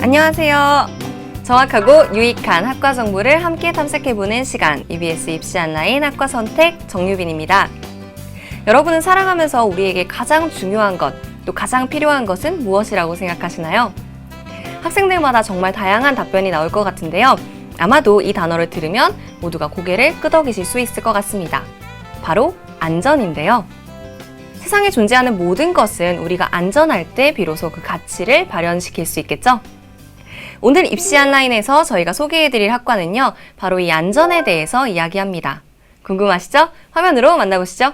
안녕하세요. 정확하고 유익한 학과 정보를 함께 탐색해보는 시간, EBS 입시 온라인 학과 선택 정유빈입니다. 여러분은 살아가면서 우리에게 가장 중요한 것, 또 가장 필요한 것은 무엇이라고 생각하시나요? 학생들마다 정말 다양한 답변이 나올 것 같은데요. 아마도 이 단어를 들으면 모두가 고개를 끄덕이실 수 있을 것 같습니다. 바로 안전인데요. 세상에 존재하는 모든 것은 우리가 안전할 때 비로소 그 가치를 발현시킬 수 있겠죠? 오늘 입시 온라인에서 저희가 소개해드릴 학과는요, 바로 이 안전에 대해서 이야기합니다. 궁금하시죠? 화면으로 만나보시죠.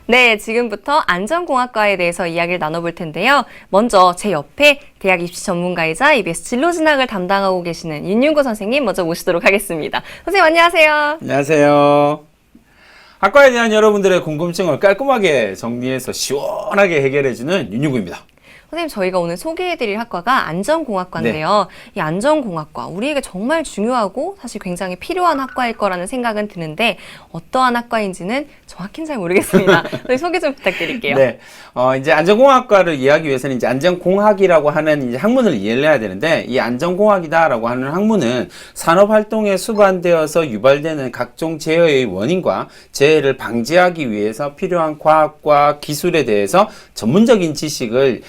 네, 지금부터 안전공학과에 대해서 이야기를 나눠볼 텐데요. 먼저 제 옆에 대학 입시 전문가이자 EBS 진로진학을 담당하고 계시는 윤윤구 선생님 먼저 모시도록 하겠습니다. 선생님 안녕하세요. 안녕하세요. 학과에 대한 여러분들의 궁금증을 깔끔하게 정리해서 시원하게 해결해주는 윤윤구입니다. 선생님, 저희가 오늘 소개해드릴 학과가 안전공학과인데요. 네. 이 안전공학과, 우리에게 정말 중요하고 사실 굉장히 필요한 학과일 거라는 생각은 드는데 어떠한 학과인지는 정확히는 잘 모르겠습니다. 선생님 소개 좀 부탁드릴게요. 네, 이제 안전공학과를 이해하기 위해서는 이제 안전공학이라고 하는 이제 학문을 이해를 해야 되는데, 이 안전공학이다라고 하는 학문은 산업활동에 수반되어서 유발되는 각종 재해의 원인과 재해를 방지하기 위해서 필요한 과학과 기술에 대해서 전문적인 지식을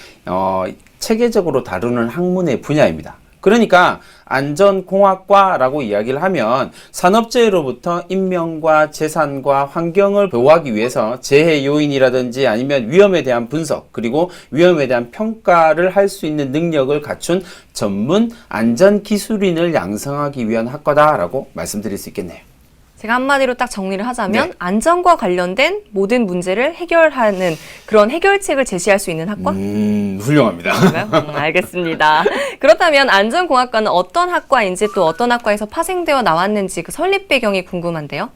체계적으로 다루는 학문의 분야입니다. 그러니까 안전공학과라고 이야기를 하면 산업재해로부터 인명과 재산과 환경을 보호하기 위해서 재해 요인이라든지 아니면 위험에 대한 분석, 그리고 위험에 대한 평가를 할 수 있는 능력을 갖춘 전문 안전기술인을 양성하기 위한 학과다라고 말씀드릴 수 있겠네요. 제가 한마디로 딱 정리를 하자면 네. 안전과 관련된 모든 문제를 해결하는 그런 해결책을 제시할 수 있는 학과? 훌륭합니다. 알겠습니다. 그렇다면 안전공학과는 어떤 학과인지 또 어떤 학과에서 파생되어 나왔는지 그 설립 배경이 궁금한데요.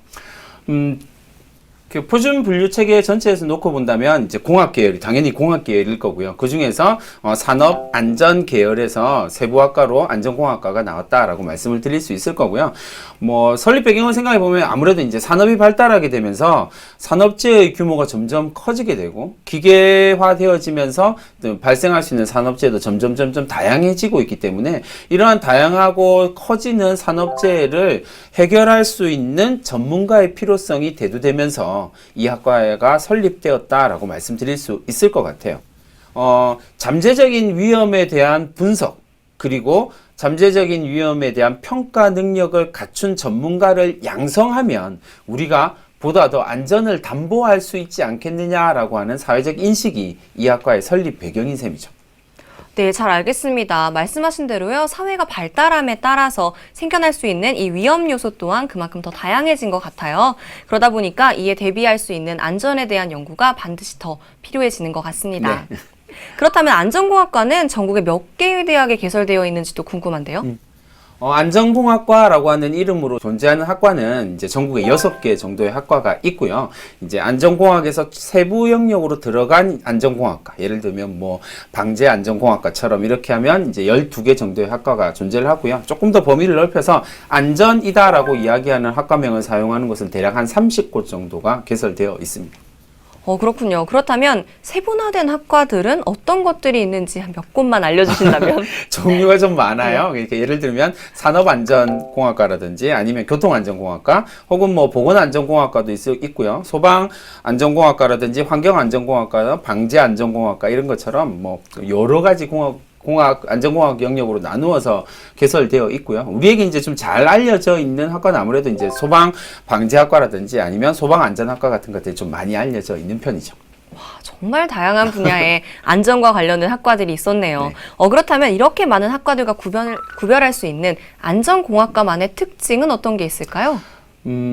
그 표준 분류 체계 전체에서 놓고 본다면 이제 공학 계열이 당연히 공학 계열일 거고요. 그 중에서 산업 안전 계열에서 세부학과로 안전공학과가 나왔다라고 말씀을 드릴 수 있을 거고요. 뭐 설립 배경을 생각해 보면 아무래도 이제 산업이 발달하게 되면서 산업재해의 규모가 점점 커지게 되고 기계화되어지면서 발생할 수 있는 산업재해도 점점 다양해지고 있기 때문에 이러한 다양하고 커지는 산업재해를 해결할 수 있는 전문가의 필요성이 대두되면서 이 학과가 설립되었다라고 말씀드릴 수 있을 것 같아요. 잠재적인 위험에 대한 분석, 그리고 잠재적인 위험에 대한 평가 능력을 갖춘 전문가를 양성하면 우리가 보다 더 안전을 담보할 수 있지 않겠느냐라고 하는 사회적 인식이 이 학과의 설립 배경인 셈이죠. 네, 잘 알겠습니다. 말씀하신 대로요, 사회가 발달함에 따라서 생겨날 수 있는 이 위험 요소 또한 그만큼 더 다양해진 것 같아요. 그러다 보니까 이에 대비할 수 있는 안전에 대한 연구가 반드시 더 필요해지는 것 같습니다. 네. 그렇다면 안전공학과는 전국에 몇 개의 대학에 개설되어 있는지도 궁금한데요. 안전공학과라고 하는 이름으로 존재하는 학과는 이제 전국에 6개 정도의 학과가 있고요. 이제 안전공학에서 세부 영역으로 들어간 안전공학과, 예를 들면 뭐 방재안전공학과처럼 이렇게 하면 이제 12개 정도의 학과가 존재를 하고요. 조금 더 범위를 넓혀서 안전이다라고 이야기하는 학과명을 사용하는 것은 대략 한 30곳 정도가 개설되어 있습니다. 그렇군요. 그렇다면 세분화된 학과들은 어떤 것들이 있는지 한 몇 곳만 알려주신다면? 종류가 좀 많아요. 그러니까 예를 들면 산업안전공학과라든지 아니면 교통안전공학과 혹은 뭐 보건안전공학과도 있고요. 소방안전공학과라든지 환경안전공학과, 방재안전공학과 이런 것처럼 뭐 여러 가지 안전공학 영역으로 나누어서 개설되어 있고요. 우리에게 이제 좀 잘 알려져 있는 학과는 아무래도 이제 소방방재학과라든지 아니면 소방안전학과 같은 것들이 좀 많이 알려져 있는 편이죠. 정말 다양한 분야의 안전과 관련된 학과들이 있었네요. 네. 그렇다면 이렇게 많은 학과들과 구별할 수 있는 안전공학과만의 특징은 어떤 게 있을까요?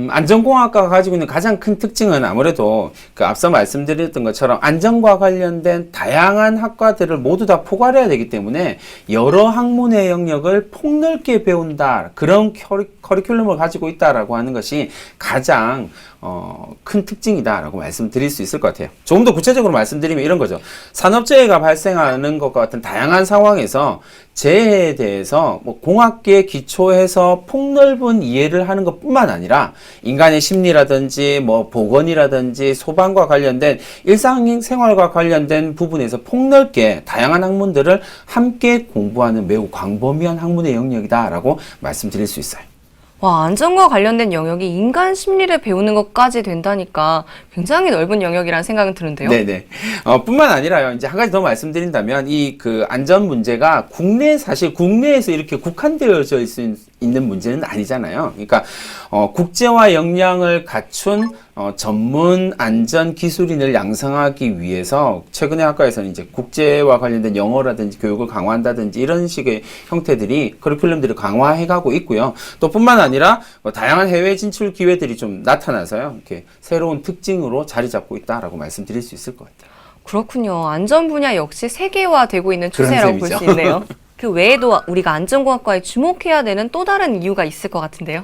안전공학과가 가지고 있는 가장 큰 특징은 아무래도 그 앞서 말씀드렸던 것처럼 안전과 관련된 다양한 학과들을 모두 다 포괄해야 되기 때문에 여러 학문의 영역을 폭넓게 배운다. 그런 커리큘럼을 가지고 있다라고 하는 것이 가장 큰 특징이다라고 말씀드릴 수 있을 것 같아요. 조금 더 구체적으로 말씀드리면 이런 거죠. 산업재해가 발생하는 것과 같은 다양한 상황에서 재해에 대해서 뭐 공학계에 기초해서 폭넓은 이해를 하는 것뿐만 아니라 인간의 심리라든지 뭐 보건이라든지 소방과 관련된 일상생활과 관련된 부분에서 폭넓게 다양한 학문들을 함께 공부하는 매우 광범위한 학문의 영역이다라고 말씀드릴 수 있어요. 와, 안전과 관련된 영역이 인간 심리를 배우는 것까지 된다니까 굉장히 넓은 영역이라는 생각은 드는데요. 네네. 뿐만 아니라요. 이제 한 가지 더 말씀드린다면 이 그 안전 문제가 사실 국내에서 이렇게 국한되어져 있는 문제는 아니잖아요. 그러니까 국제화 역량을 갖춘 전문 안전 기술인을 양성하기 위해서 최근에 학과에서는 이제 국제와 관련된 영어라든지 교육을 강화한다든지 이런 식의 형태들이 커리큘럼들을 강화해가고 있고요. 또 뿐만 아니라 다양한 해외 진출 기회들이 좀 나타나서요. 이렇게 새로운 특징으로 자리 잡고 있다라고 말씀드릴 수 있을 것 같아요. 그렇군요. 안전 분야 역시 세계화되고 있는 그런 추세라고 볼 셈이죠. 수 있네요. 그 외에도 우리가 안전공학과에 주목해야 되는 또 다른 이유가 있을 것 같은데요.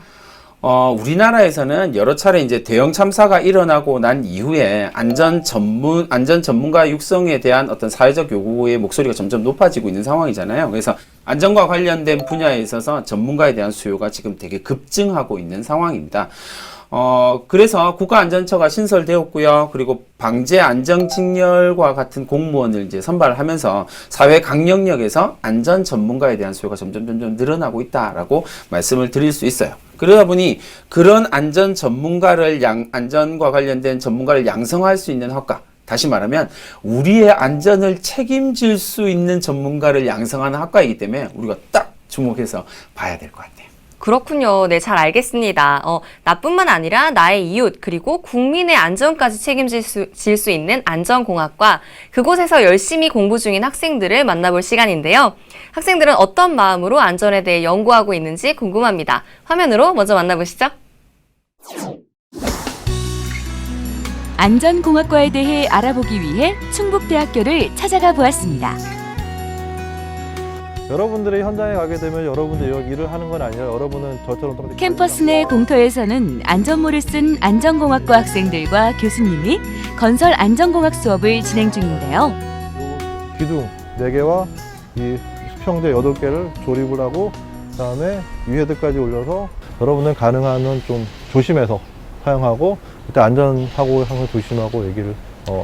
우리나라에서는 여러 차례 이제 대형 참사가 일어나고 난 이후에 안전 전문가 육성에 대한 어떤 사회적 요구의 목소리가 점점 높아지고 있는 상황이잖아요. 그래서 안전과 관련된 분야에 있어서 전문가에 대한 수요가 지금 되게 급증하고 있는 상황입니다. 그래서 국가안전처가 신설되었고요. 그리고 방재안전직렬과 같은 공무원을 이제 선발하면서 사회 각 영역에서 안전 전문가에 대한 수요가 점점 늘어나고 있다라고 말씀을 드릴 수 있어요. 그러다 보니 그런 안전과 관련된 전문가를 양성할 수 있는 학과, 다시 말하면 우리의 안전을 책임질 수 있는 전문가를 양성하는 학과이기 때문에 우리가 딱 주목해서 봐야 될 것 같아요. 그렇군요. 네, 잘 알겠습니다. 나뿐만 아니라 나의 이웃 그리고 국민의 안전까지 책임질 수 있는 안전공학과, 그곳에서 열심히 공부 중인 학생들을 만나볼 시간인데요. 학생들은 어떤 마음으로 안전에 대해 연구하고 있는지 궁금합니다. 화면으로 먼저 만나보시죠. 안전공학과에 대해 알아보기 위해 충북대학교를 찾아가 보았습니다. 여러분들이 현장에 가게 되면 여러분들이 여기 일을 하는 건 아니라 여러분은 저처럼 똑같이 캠퍼스 내 공터에서는 안전모를 쓴 안전공학과 학생들과 교수님이 건설 안전공학 수업을 진행 중인데요. 기둥 4개와 이 수평대 8개를 조립을 하고 그다음에 위헤드까지 올려서 여러분은 가능한 한 좀 조심해서 사용하고 그때 안전사고를 항상 조심하고 얘기를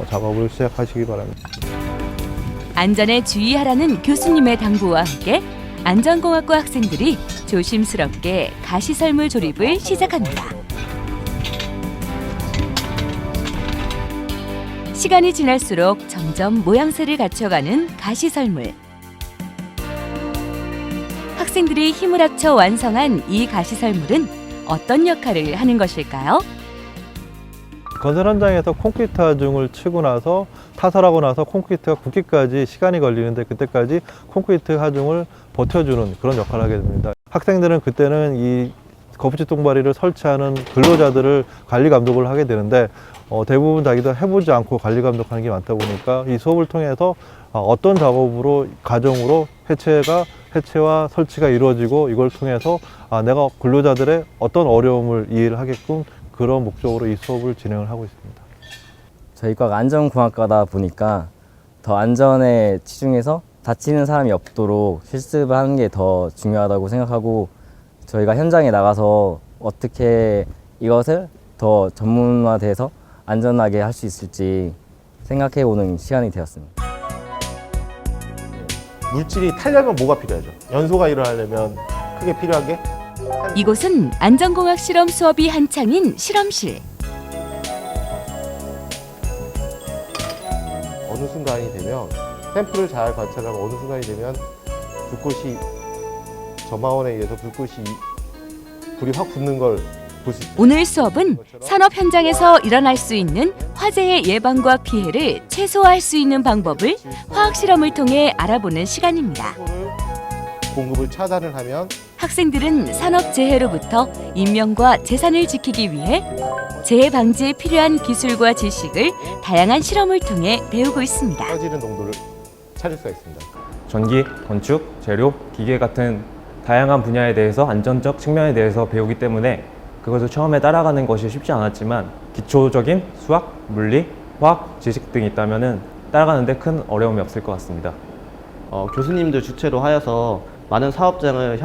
작업을 시작하시기 바랍니다. 안전에 주의하라는 교수님의 당부와 함께 안전공학과 학생들이 조심스럽게 가시설물 조립을 시작합니다. 시간이 지날수록 점점 모양새를 갖춰가는 가시설물. 학생들이 힘을 합쳐 완성한 이 가시설물은 어떤 역할을 하는 것일까요? 건설 현장에서 콘크리트 하중을 치고 나서 타설하고 나서 콘크리트가 굳기까지 시간이 걸리는데 그때까지 콘크리트 하중을 버텨주는 그런 역할을 하게 됩니다. 학생들은 그때는 이 거푸집 똥바리를 설치하는 근로자들을 관리 감독을 하게 되는데 대부분 자기도 해보지 않고 관리 감독하는 게 많다 보니까 이 수업을 통해서 어떤 작업으로 가정으로 해체와 설치가 이루어지고 이걸 통해서 내가 근로자들의 어떤 어려움을 이해를 하게끔 그런 목적으로 이 수업을 진행을 하고 있습니다. 저희 과가 안전공학과다 보니까 더 안전에 치중해서 다치는 사람이 없도록 실습을 하는 게 더 중요하다고 생각하고 저희가 현장에 나가서 어떻게 이것을 더 전문화돼서 안전하게 할 수 있을지 생각해보는 시간이 되었습니다. 물질이 타려면 뭐가 필요하죠? 연소가 일어나려면 크게 필요한 게 이곳은 안전공학 실험 수업이 한창인 실험실. 어느 순간이 되면 샘플을 잘 관찰하면 어느 순간이 되면 불꽃이 점화원에 의해서 불이 확 붙는 걸 볼 수 있습니다. 오늘 수업은 산업 현장에서 일어날 수 있는 화재의 예방과 피해를 최소화할 수 있는 방법을 화학 실험을 통해 알아보는 시간입니다. 산소를 공급을 차단을 하면 학생들은 산업 재해로부터 인명과 재산을 지키기 위해 재해 방지에 필요한 기술과 지식을 다양한 실험을 통해 배우고 있습니다. 꺼지는 농도를 찾을 수가 있습니다. 전기, 건축, 재료, 기계 같은 다양한 분야에 대해서 안전적 측면에 대해서 배우기 때문에 그것을 처음에 따라가는 것이 쉽지 않았지만 기초적인 수학, 물리, 화학 지식 등이 있다면 따라가는데 큰 어려움이 없을 것 같습니다. 교수님들 주체로 하여서 많은 사업장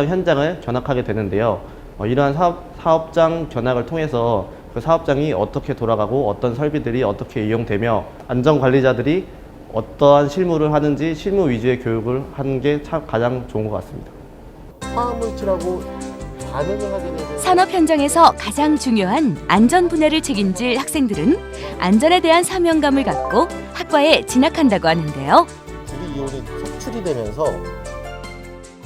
현장을 견학하게 되는데요. 이러한 사업장 견학을 통해서 그 사업장이 어떻게 돌아가고 어떤 설비들이 어떻게 이용되며 안전관리자들이 어떠한 실무를 하는지 실무 위주의 교육을 하는 게 가장 좋은 것 같습니다. 화학물질하고 반응을 하게 되면 산업 현장에서 가장 중요한 안전 분야를 책임질 학생들은 안전에 대한 사명감을 갖고 학과에 진학한다고 하는데요. 불이온이 섭출이 되면서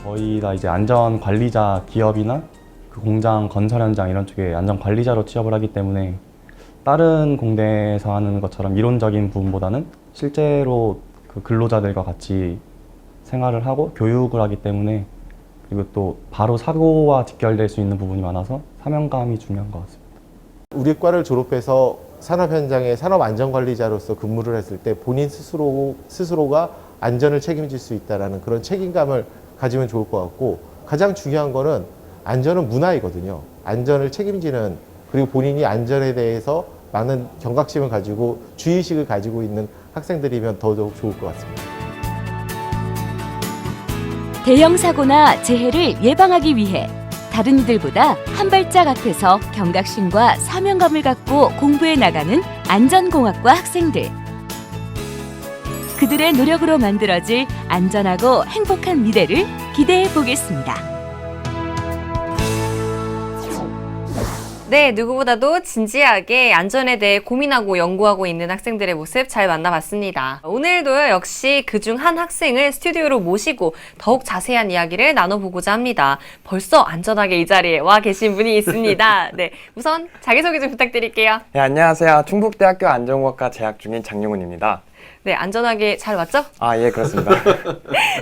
거의 다 이제 안전 관리자 기업이나 그 공장 건설 현장 이런 쪽에 안전 관리자로 취업을 하기 때문에 다른 공대에서 하는 것처럼 이론적인 부분보다는 실제로 그 근로자들과 같이 생활을 하고 교육을 하기 때문에 그리고 또 바로 사고와 직결될 수 있는 부분이 많아서 사명감이 중요한 것 같습니다. 우리 과를 졸업해서 산업 현장에 산업 안전관리자로서 근무를 했을 때 본인 스스로가 안전을 책임질 수 있다는 그런 책임감을 가지면 좋을 것 같고, 가장 중요한 거는 안전은 문화이거든요. 안전을 책임지는, 그리고 본인이 안전에 대해서 많은 경각심을 가지고 주의식을 가지고 있는 학생들이면 더더욱 좋을 것 같습니다. 대형 사고나 재해를 예방하기 위해 다른 이들보다 한 발짝 앞에서 경각심과 사명감을 갖고 공부해 나가는 안전공학과 학생들. 그들의 노력으로 만들어질 안전하고 행복한 미래를 기대해 보겠습니다. 네, 누구보다도 진지하게 안전에 대해 고민하고 연구하고 있는 학생들의 모습 잘 만나봤습니다. 오늘도 역시 그중 한 학생을 스튜디오로 모시고 더욱 자세한 이야기를 나눠보고자 합니다. 벌써 안전하게 이 자리에 와 계신 분이 있습니다. 네, 우선 자기소개 좀 부탁드릴게요. 네, 안녕하세요. 충북대학교 안전공학과 재학 중인 장용훈입니다. 네, 안전하게 잘 왔죠? 아, 예, 그렇습니다.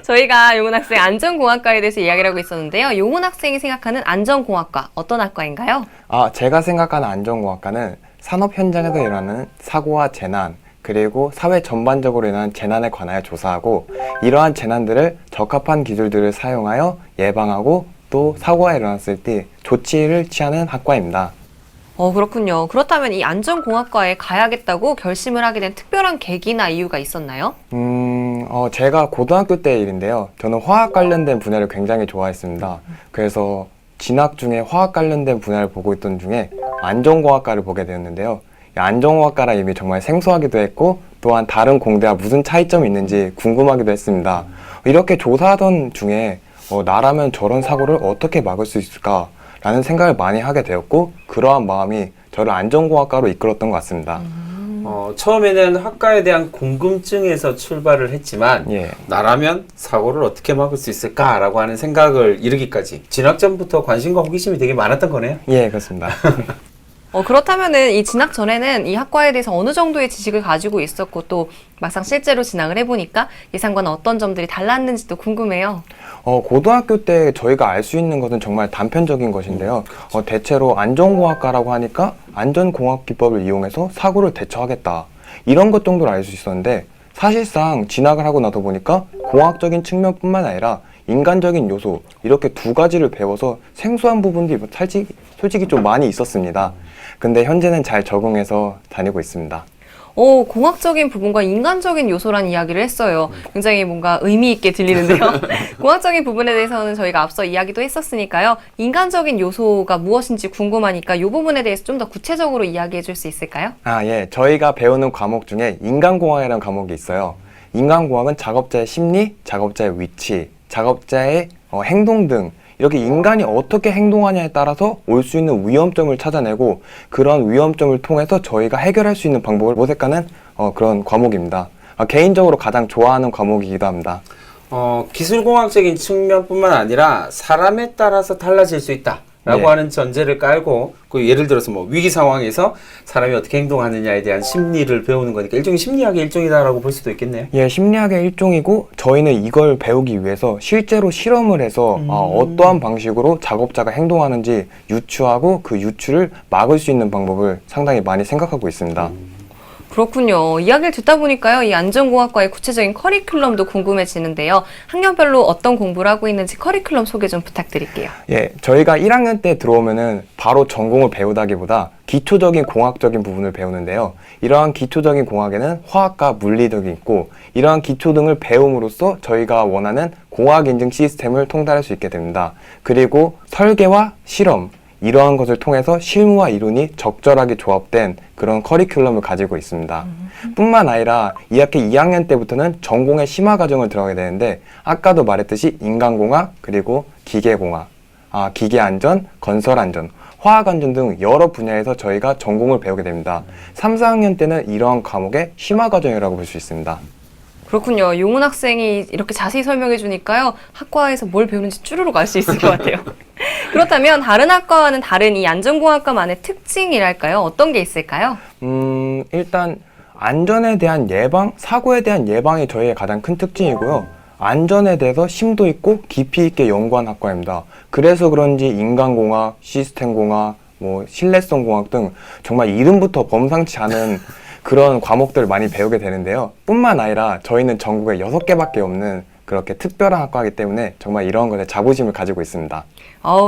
저희가 용훈 학생 안전공학과에 대해서 이야기를 하고 있었는데요. 용훈 학생이 생각하는 안전공학과, 어떤 학과인가요? 제가 생각하는 안전공학과는 산업 현장에서 일어나는 사고와 재난, 그리고 사회 전반적으로 일어나는 재난에 관하여 조사하고, 이러한 재난들을 적합한 기술들을 사용하여 예방하고 또 사고가 일어났을 때 조치를 취하는 학과입니다. 그렇군요. 그렇다면 이 안전공학과에 가야겠다고 결심을 하게 된 특별한 계기나 이유가 있었나요? 제가 고등학교 때 일인데요. 저는 화학 관련된 분야를 굉장히 좋아했습니다. 그래서 진학 중에 화학 관련된 분야를 보고 있던 중에 안전공학과를 보게 되었는데요. 이 안전공학과라 이름이 정말 생소하기도 했고, 또한 다른 공대와 무슨 차이점이 있는지 궁금하기도 했습니다. 이렇게 조사하던 중에 나라면 저런 사고를 어떻게 막을 수 있을까? 라는 생각을 많이 하게 되었고, 그러한 마음이 저를 안전공학과로 이끌었던 것 같습니다. 처음에는 학과에 대한 궁금증에서 출발을 했지만 예. 나라면 사고를 어떻게 막을 수 있을까라고 하는 생각을 이르기까지 진학 전부터 관심과 호기심이 되게 많았던 거네요. 예, 그렇습니다. 그렇다면은 이 진학 전에는 이 학과에 대해서 어느 정도의 지식을 가지고 있었고, 또 막상 실제로 진학을 해보니까 예상과는 어떤 점들이 달랐는지도 궁금해요. 고등학교 때 저희가 알 수 있는 것은 정말 단편적인 것인데요. 대체로 안전공학과라고 하니까 안전공학 기법을 이용해서 사고를 대처하겠다, 이런 것 정도를 알 수 있었는데, 사실상 진학을 하고 나서 보니까 공학적인 측면뿐만 아니라 인간적인 요소, 이렇게 두 가지를 배워서 생소한 부분들이 솔직히 좀 많이 있었습니다. 근데 현재는 잘 적응해서 다니고 있습니다. 공학적인 부분과 인간적인 요소란 이야기를 했어요. 굉장히 뭔가 의미 있게 들리는데요. 공학적인 부분에 대해서는 저희가 앞서 이야기도 했었으니까요. 인간적인 요소가 무엇인지 궁금하니까 이 부분에 대해서 좀 더 구체적으로 이야기해 줄 수 있을까요? 예. 저희가 배우는 과목 중에 인간공학이라는 과목이 있어요. 인간공학은 작업자의 심리, 작업자의 위치, 작업자의 행동 등 이렇게 인간이 어떻게 행동하냐에 따라서 올 수 있는 위험점을 찾아내고, 그런 위험점을 통해서 저희가 해결할 수 있는 방법을 모색하는 그런 과목입니다. 개인적으로 가장 좋아하는 과목이기도 합니다. 기술공학적인 측면뿐만 아니라 사람에 따라서 달라질 수 있다라고 네. 하는 전제를 깔고 그 예를 들어서 뭐 위기 상황에서 사람이 어떻게 행동하느냐에 대한 심리를 배우는 거니까 일종의 심리학의 일종이다라고 볼 수도 있겠네요. 예, 심리학의 일종이고 저희는 이걸 배우기 위해서 실제로 실험을 해서 어떠한 방식으로 작업자가 행동하는지 유추하고 그 유추를 막을 수 있는 방법을 상당히 많이 생각하고 있습니다. 그렇군요. 이야기를 듣다 보니까요, 이 안전공학과의 구체적인 커리큘럼도 궁금해지는데요. 학년별로 어떤 공부를 하고 있는지 커리큘럼 소개 좀 부탁드릴게요. 예, 저희가 1학년 때 들어오면은 바로 전공을 배우다기보다 기초적인 공학적인 부분을 배우는데요. 이러한 기초적인 공학에는 화학과 물리 등이 있고 이러한 기초 등을 배움으로써 저희가 원하는 공학 인증 시스템을 통달할 수 있게 됩니다. 그리고 설계와 실험, 이러한 것을 통해서 실무와 이론이 적절하게 조합된 그런 커리큘럼을 가지고 있습니다. 뿐만 아니라 2학기 2학년 때부터는 전공의 심화 과정을 들어가게 되는데 아까도 말했듯이 인간공학 그리고 기계공학, 기계안전, 건설안전, 화학안전 등 여러 분야에서 저희가 전공을 배우게 됩니다. 3, 4학년 때는 이러한 과목의 심화 과정이라고 볼 수 있습니다. 그렇군요. 용훈 학생이 이렇게 자세히 설명해 주니까요. 학과에서 뭘 배우는지 쭈루룩 알 수 있을 것 같아요. 그렇다면 다른 학과와는 다른 이 안전공학과만의 특징이랄까요? 어떤 게 있을까요? 일단 안전에 대한 예방, 사고에 대한 예방이 저희의 가장 큰 특징이고요. 안전에 대해서 심도 있고 깊이 있게 연구한 학과입니다. 그래서 그런지 인간공학, 시스템공학, 신뢰성공학 등 정말 이름부터 범상치 않은 그런 과목들을 많이 배우게 되는데요. 뿐만 아니라 저희는 전국에 6개밖에 없는 그렇게 특별한 학과이기 때문에 정말 이런 것에 자부심을 가지고 있습니다.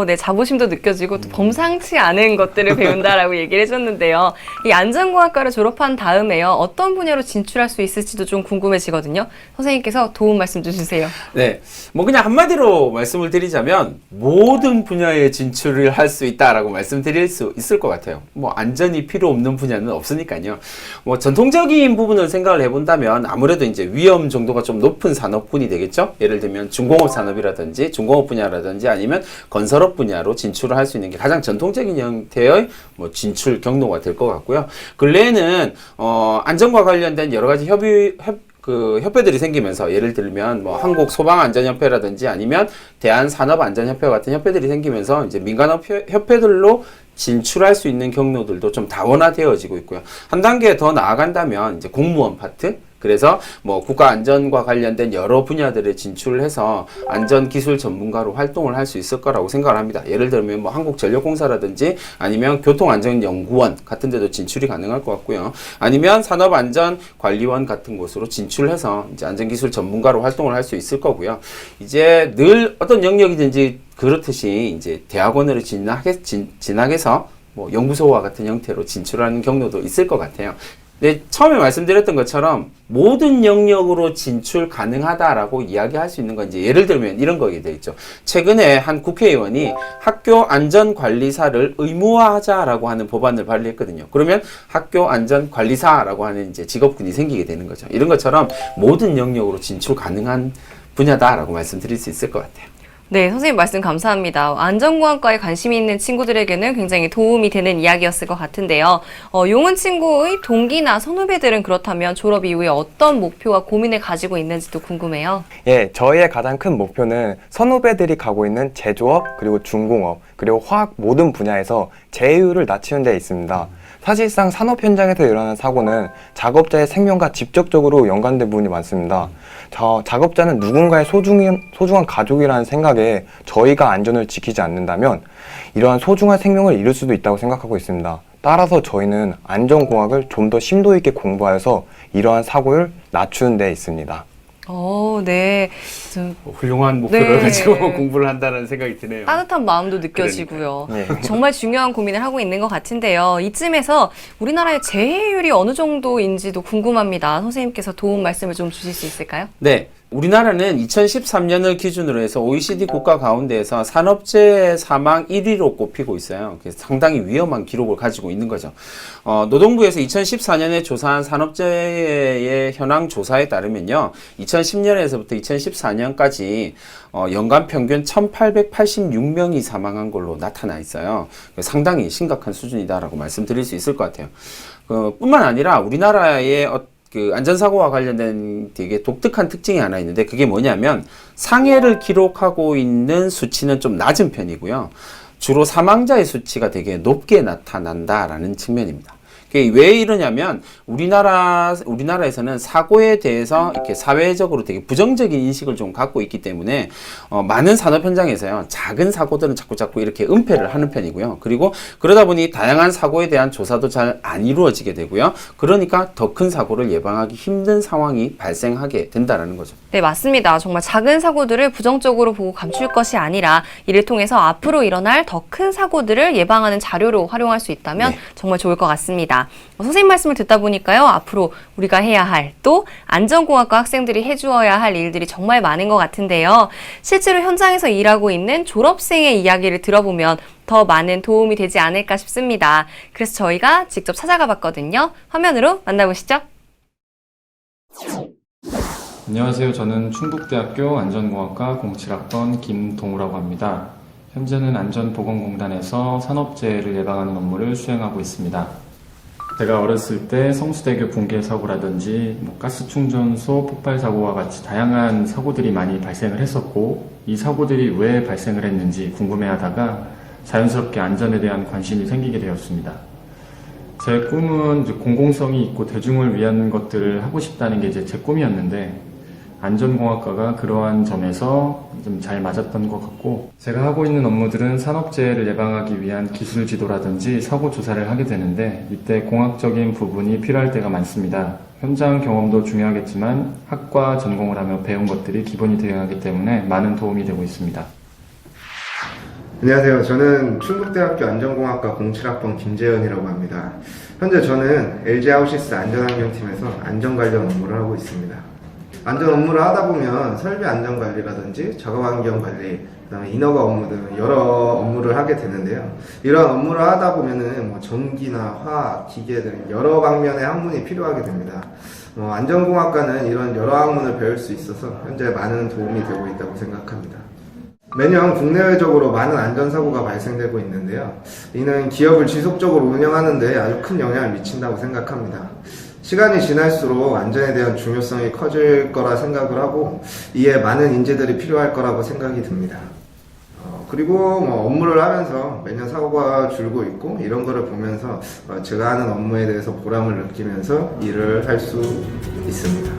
네, 자부심도 느껴지고 또 범상치 않은 것들을 배운다라고 얘기를 해줬는데요. 이 안전공학과를 졸업한 다음에요. 어떤 분야로 진출할 수 있을지도 좀 궁금해지거든요. 선생님께서 도움 말씀 주세요. 네, 그냥 한마디로 말씀을 드리자면 모든 분야에 진출을 할 수 있다라고 말씀드릴 수 있을 것 같아요. 안전이 필요 없는 분야는 없으니까요. 전통적인 부분을 생각을 해본다면 아무래도 이제 위험 정도가 좀 높은 산업군이 되겠죠. 예를 들면 중공업 산업이라든지 중공업 분야라든지 아니면 건설업 분야로 진출을 할 수 있는 게 가장 전통적인 형태의 진출 경로가 될 것 같고요. 근래에는 안전과 관련된 여러 가지 협회들이 생기면서 예를 들면 한국소방안전협회라든지 아니면 대한산업안전협회 같은 협회들이 생기면서 이제 민간업 협회들로 진출할 수 있는 경로들도 좀 다원화되어지고 있고요. 한 단계 더 나아간다면 이제 공무원 파트, 그래서 국가 안전과 관련된 여러 분야들에 진출을 해서 안전기술 전문가로 활동을 할 수 있을 거라고 생각을 합니다. 예를 들면 한국전력공사라든지 아니면 교통안전연구원 같은 데도 진출이 가능할 것 같고요. 아니면 산업안전관리원 같은 곳으로 진출해서 이제 안전기술 전문가로 활동을 할 수 있을 거고요. 이제 늘 어떤 영역이든지 그렇듯이 이제 대학원으로 진학해서 연구소와 같은 형태로 진출하는 경로도 있을 것 같아요. 네, 처음에 말씀드렸던 것처럼 모든 영역으로 진출 가능하다라고 이야기할 수 있는 건 이제 예를 들면 이런 거게 돼 있죠. 최근에 한 국회의원이 학교 안전관리사를 의무화하자라고 하는 법안을 발의했거든요. 그러면 학교 안전관리사라고 하는 이제 직업군이 생기게 되는 거죠. 이런 것처럼 모든 영역으로 진출 가능한 분야다라고 말씀드릴 수 있을 것 같아요. 네, 선생님 말씀 감사합니다. 안전공학과에 관심이 있는 친구들에게는 굉장히 도움이 되는 이야기였을 것 같은데요. 용훈 친구의 동기나 선후배들은 그렇다면 졸업 이후에 어떤 목표와 고민을 가지고 있는지도 궁금해요. 예, 저희의 가장 큰 목표는 선후배들이 가고 있는 제조업, 그리고 중공업, 그리고 화학 모든 분야에서 제휴율을 낮추는 데 있습니다. 사실상 산업 현장에서 일어나는 사고는 작업자의 생명과 직접적으로 연관된 부분이 많습니다. 작업자는 누군가의 소중한 가족이라는 생각에 저희가 안전을 지키지 않는다면 이러한 소중한 생명을 잃을 수도 있다고 생각하고 있습니다. 따라서 저희는 안전공학을 좀 더 심도 있게 공부하여서 이러한 사고를 낮추는 데 있습니다. 네. 훌륭한 목표를 가지고 공부를 한다는 생각이 드네요. 따뜻한 마음도 느껴지고요. 네. 정말 중요한 고민을 하고 있는 것 같은데요. 이쯤에서 우리나라의 재해율이 어느 정도인지도 궁금합니다. 선생님께서 도움 말씀을 좀 주실 수 있을까요? 네. 우리나라는 2013년을 기준으로 해서 OECD 국가 가운데에서 산업재해 사망 1위로 꼽히고 있어요. 그래서 상당히 위험한 기록을 가지고 있는 거죠. 노동부에서 2014년에 조사한 산업재해의 현황 조사에 따르면요. 2010년에서부터 2014년까지 연간 평균 1,886명이 사망한 걸로 나타나 있어요. 상당히 심각한 수준이다라고 말씀드릴 수 있을 것 같아요. 뿐만 아니라 우리나라의 그 안전사고와 관련된 되게 독특한 특징이 하나 있는데 그게 뭐냐면 상해를 기록하고 있는 수치는 좀 낮은 편이고요. 주로 사망자의 수치가 되게 높게 나타난다라는 측면입니다. 왜 이러냐면 우리나라에서는 사고에 대해서 이렇게 사회적으로 되게 부정적인 인식을 좀 갖고 있기 때문에 많은 산업 현장에서요 작은 사고들은 자꾸 이렇게 은폐를 하는 편이고요. 그리고 그러다 보니 다양한 사고에 대한 조사도 잘 안 이루어지게 되고요. 그러니까 더 큰 사고를 예방하기 힘든 상황이 발생하게 된다라는 거죠. 네, 맞습니다. 정말 작은 사고들을 부정적으로 보고 감출 것이 아니라 이를 통해서 앞으로 일어날 더 큰 사고들을 예방하는 자료로 활용할 수 있다면 네. 정말 좋을 것 같습니다. 선생님 말씀을 듣다 보니까요. 앞으로 우리가 해야 할 또 안전공학과 학생들이 해주어야 할 일들이 정말 많은 것 같은데요. 실제로 현장에서 일하고 있는 졸업생의 이야기를 들어보면 더 많은 도움이 되지 않을까 싶습니다. 그래서 저희가 직접 찾아가 봤거든요. 화면으로 만나보시죠. 안녕하세요. 저는 충북대학교 안전공학과 07학번 김동우라고 합니다. 현재는 안전보건공단에서 산업재해를 예방하는 업무를 수행하고 있습니다. 제가 어렸을 때 성수대교 붕괴 사고라든지 가스 충전소 폭발 사고와 같이 다양한 사고들이 많이 발생을 했었고 이 사고들이 왜 발생을 했는지 궁금해하다가 자연스럽게 안전에 대한 관심이 생기게 되었습니다. 제 꿈은 공공성이 있고 대중을 위한 것들을 하고 싶다는 게 제 꿈이었는데 안전공학과가 그러한 점에서 좀 잘 맞았던 것 같고 제가 하고 있는 업무들은 산업재해를 예방하기 위한 기술 지도라든지 사고 조사를 하게 되는데 이때 공학적인 부분이 필요할 때가 많습니다. 현장 경험도 중요하겠지만 학과 전공을 하며 배운 것들이 기본이 되어야 하기 때문에 많은 도움이 되고 있습니다. 안녕하세요. 저는 충북대학교 안전공학과 07학번 김재현이라고 합니다. 현재 저는 LG하우시스 안전환경팀에서 안전관련 업무를 하고 있습니다. 안전 업무를 하다 보면 설비 안전관리라든지 작업환경관리, 그다음에 인허가 업무 등 여러 업무를 하게 되는데요. 이러한 업무를 하다 보면은 전기나 화학, 기계 등 여러 방면의 학문이 필요하게 됩니다. 안전공학과는 이런 여러 학문을 배울 수 있어서 현재 많은 도움이 되고 있다고 생각합니다. 매년 국내외적으로 많은 안전사고가 발생되고 있는데요. 이는 기업을 지속적으로 운영하는 데 아주 큰 영향을 미친다고 생각합니다. 시간이 지날수록 안전에 대한 중요성이 커질 거라 생각을 하고 이에 많은 인재들이 필요할 거라고 생각이 듭니다. 그리고 업무를 하면서 매년 사고가 줄고 있고 이런 거를 보면서 제가 하는 업무에 대해서 보람을 느끼면서 일을 할 수 있습니다.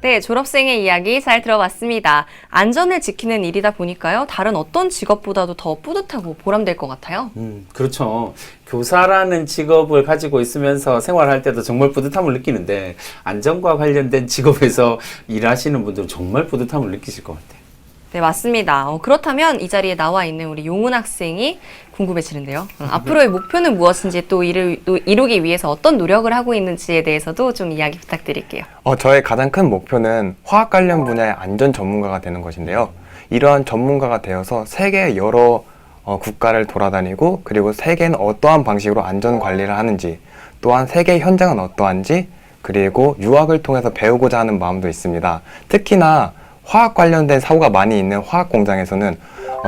네, 졸업생의 이야기 잘 들어봤습니다. 안전을 지키는 일이다 보니까요. 다른 어떤 직업보다도 더 뿌듯하고 보람될 것 같아요. 그렇죠. 교사라는 직업을 가지고 있으면서 생활할 때도 정말 뿌듯함을 느끼는데 안전과 관련된 직업에서 일하시는 분들은 정말 뿌듯함을 느끼실 것 같아요. 네, 맞습니다. 그렇다면 이 자리에 나와 있는 우리 용은 학생이 궁금해지는데요. 앞으로의 목표는 무엇인지 또 이루기 위해서 어떤 노력을 하고 있는지에 대해서도 좀 이야기 부탁드릴게요. 저의 가장 큰 목표는 화학 관련 분야의 안전 전문가가 되는 것인데요. 이러한 전문가가 되어서 세계 여러 국가를 돌아다니고 그리고 세계는 어떠한 방식으로 안전 관리를 하는지 또한 세계 현장은 어떠한지 그리고 유학을 통해서 배우고자 하는 마음도 있습니다. 특히나 화학 관련된 사고가 많이 있는 화학 공장에서는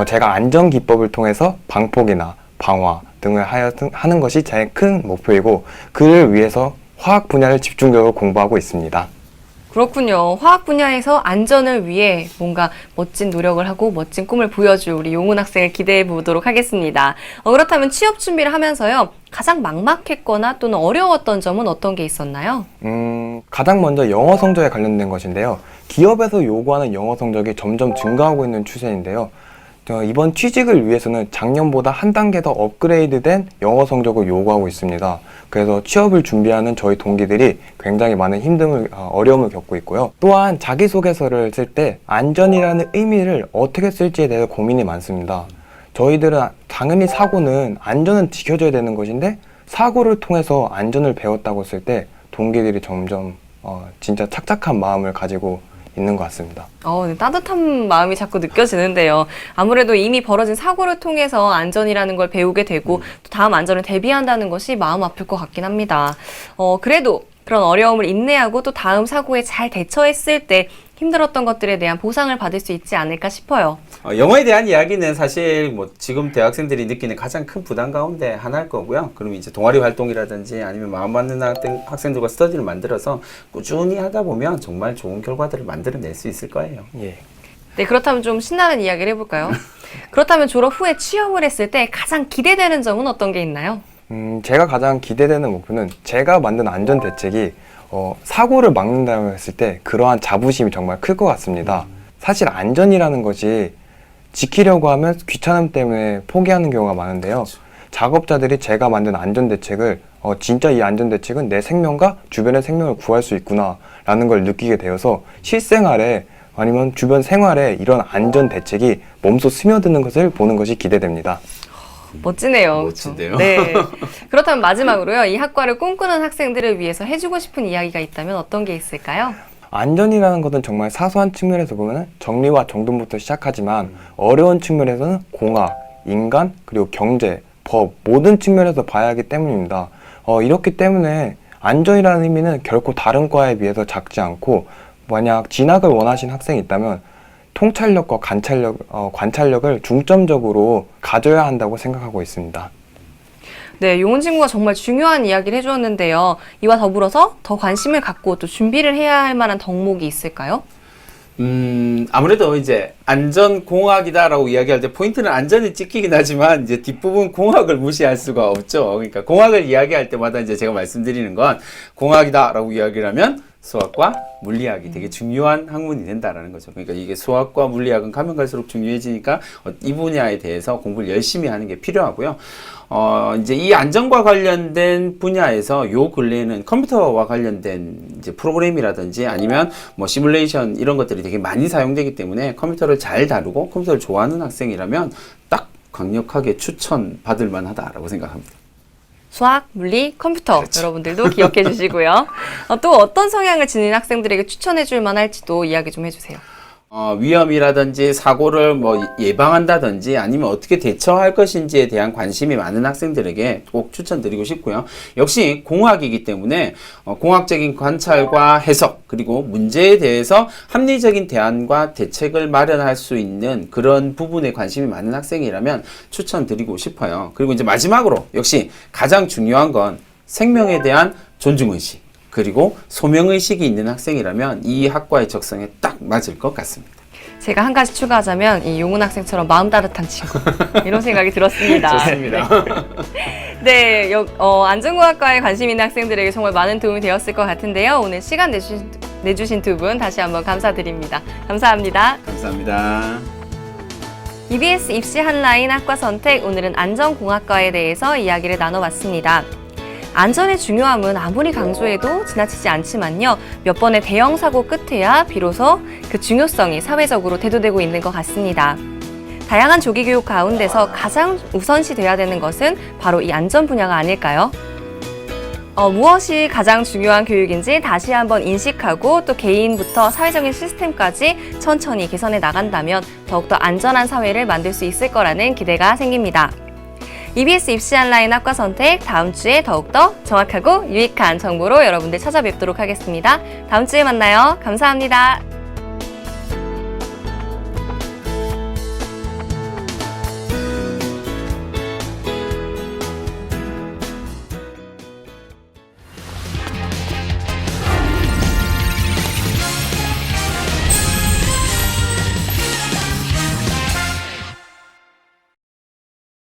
제가 안전 기법을 통해서 방폭이나 방화 등을 하는 것이 제일 큰 목표이고 그를 위해서 화학 분야를 집중적으로 공부하고 있습니다. 그렇군요. 화학 분야에서 안전을 위해 뭔가 멋진 노력을 하고 멋진 꿈을 보여줄 우리 용은 학생을 기대해 보도록 하겠습니다. 그렇다면 취업 준비를 하면서요. 가장 막막했거나 또는 어려웠던 점은 어떤 게 있었나요? 가장 먼저 영어 성적에 관련된 것인데요. 기업에서 요구하는 영어 성적이 점점 증가하고 있는 추세인데요. 이번 취직을 위해서는 작년보다 한 단계 더 업그레이드된 영어 성적을 요구하고 있습니다. 그래서 취업을 준비하는 저희 동기들이 굉장히 많은 어려움을 겪고 있고요. 또한 자기소개서를 쓸 때 안전이라는 의미를 어떻게 쓸지에 대해서 고민이 많습니다. 저희들은 당연히 사고는 안전은 지켜줘야 되는 것인데 사고를 통해서 안전을 배웠다고 쓸 때 동기들이 점점 진짜 착착한 마음을 가지고 있는 것 같습니다. 네, 따뜻한 마음이 자꾸 느껴지는데요. 아무래도 이미 벌어진 사고를 통해서 안전이라는 걸 배우게 되고 또 다음 안전을 대비한다는 것이 마음 아플 것 같긴 합니다. 그래도 그런 어려움을 인내하고 또 다음 사고에 잘 대처했을 때 힘들었던 것들에 대한 보상을 받을 수 있지 않을까 싶어요. 영어에 대한 이야기는 사실 뭐 지금 대학생들이 느끼는 가장 큰 부담 가운데 하나일 거고요. 그럼 이제 동아리 활동이라든지 아니면 마음 맞는 학생들과 스터디를 만들어서 꾸준히 하다 보면 정말 좋은 결과들을 만들어낼 수 있을 거예요. 예. 네, 그렇다면 좀 신나는 이야기를 해볼까요? 그렇다면 졸업 후에 취업을 했을 때 가장 기대되는 점은 어떤 게 있나요? 제가 가장 기대되는 목표는 제가 만든 안전 대책이 사고를 막는다고 했을 때 그러한 자부심이 정말 클 것 같습니다. 사실 안전이라는 것이 지키려고 하면 귀찮음 때문에 포기하는 경우가 많은데요. 작업자들이 제가 만든 안전 대책을 진짜 이 안전 대책은 내 생명과 주변의 생명을 구할 수 있구나 라는 걸 느끼게 되어서 실생활에 아니면 주변 생활에 이런 안전 대책이 몸소 스며드는 것을 보는 것이 기대됩니다. 멋지네요. 멋진데요? 네. 그렇다면 마지막으로요. 이 학과를 꿈꾸는 학생들을 위해서 해주고 싶은 이야기가 있다면 어떤 게 있을까요? 안전이라는 것은 정말 사소한 측면에서 보면 정리와 정돈부터 시작하지만 어려운 측면에서는 공학, 인간, 그리고 경제, 법 모든 측면에서 봐야 하기 때문입니다. 이렇기 때문에 안전이라는 의미는 결코 다른 과에 비해서 작지 않고 만약 진학을 원하신 학생이 있다면 통찰력과 관찰력을 중점적으로 가져야 한다고 생각하고 있습니다. 네, 용훈 친구가 정말 중요한 이야기를 해주었는데요. 이와 더불어서 더 관심을 갖고 또 준비를 해야 할 만한 덕목이 있을까요? 아무래도 이제 안전공학이다라고 이야기할 때 포인트는 안전이 찍히긴 하지만 이제 뒷부분 공학을 무시할 수가 없죠. 그러니까 공학을 이야기할 때마다 이제 제가 말씀드리는 건 공학이다라고 이야기를 하면 수학과 물리학이 되게 중요한 학문이 된다라는 거죠. 그러니까 이게 수학과 물리학은 가면 갈수록 중요해지니까 이 분야에 대해서 공부를 열심히 하는 게 필요하고요. 이제 이 안전과 관련된 분야에서 요 근래에는 컴퓨터와 관련된 이제 프로그램이라든지 아니면 뭐 시뮬레이션 이런 것들이 되게 많이 사용되기 때문에 컴퓨터를 잘 다루고 컴퓨터를 좋아하는 학생이라면 딱 강력하게 추천받을 만하다라고 생각합니다. 수학, 물리, 컴퓨터 그렇죠. 여러분들도 기억해 주시고요. 또 어떤 성향을 지닌 학생들에게 추천해 줄 만할지도 이야기 좀 해주세요. 위험이라든지 사고를 뭐 예방한다든지 아니면 어떻게 대처할 것인지에 대한 관심이 많은 학생들에게 꼭 추천드리고 싶고요. 역시 공학이기 때문에 공학적인 관찰과 해석 그리고 문제에 대해서 합리적인 대안과 대책을 마련할 수 있는 그런 부분에 관심이 많은 학생이라면 추천드리고 싶어요. 그리고 이제 마지막으로 역시 가장 중요한 건 생명에 대한 존중의식 그리고 소명의식이 있는 학생이라면 이 학과의 적성에 딱 맞을 것 같습니다. 제가 한 가지 추가하자면 이 용훈 학생처럼 마음 따뜻한 친구 이런 생각이 들었습니다. 좋습니다. 네, 안전공학과에 관심 있는 학생들에게 정말 많은 도움이 되었을 것 같은데요. 오늘 시간 내주신 두 분 다시 한번 감사드립니다. 감사합니다. 감사합니다. EBS 입시 한라인 학과 선택, 오늘은 안전공학과에 대해서 이야기를 나눠봤습니다. 안전의 중요함은 아무리 강조해도 지나치지 않지만요. 몇 번의 대형 사고 끝에야 비로소 그 중요성이 사회적으로 대두되고 있는 것 같습니다. 다양한 조기 교육 가운데서 가장 우선시 돼야 되는 것은 바로 이 안전 분야가 아닐까요? 무엇이 가장 중요한 교육인지 다시 한번 인식하고 또 개인부터 사회적인 시스템까지 천천히 개선해 나간다면 더욱더 안전한 사회를 만들 수 있을 거라는 기대가 생깁니다. EBS 입시 한라인 학과 선택, 다음 주에 더욱더 정확하고 유익한 정보로 여러분들 찾아뵙도록 하겠습니다. 다음 주에 만나요. 감사합니다.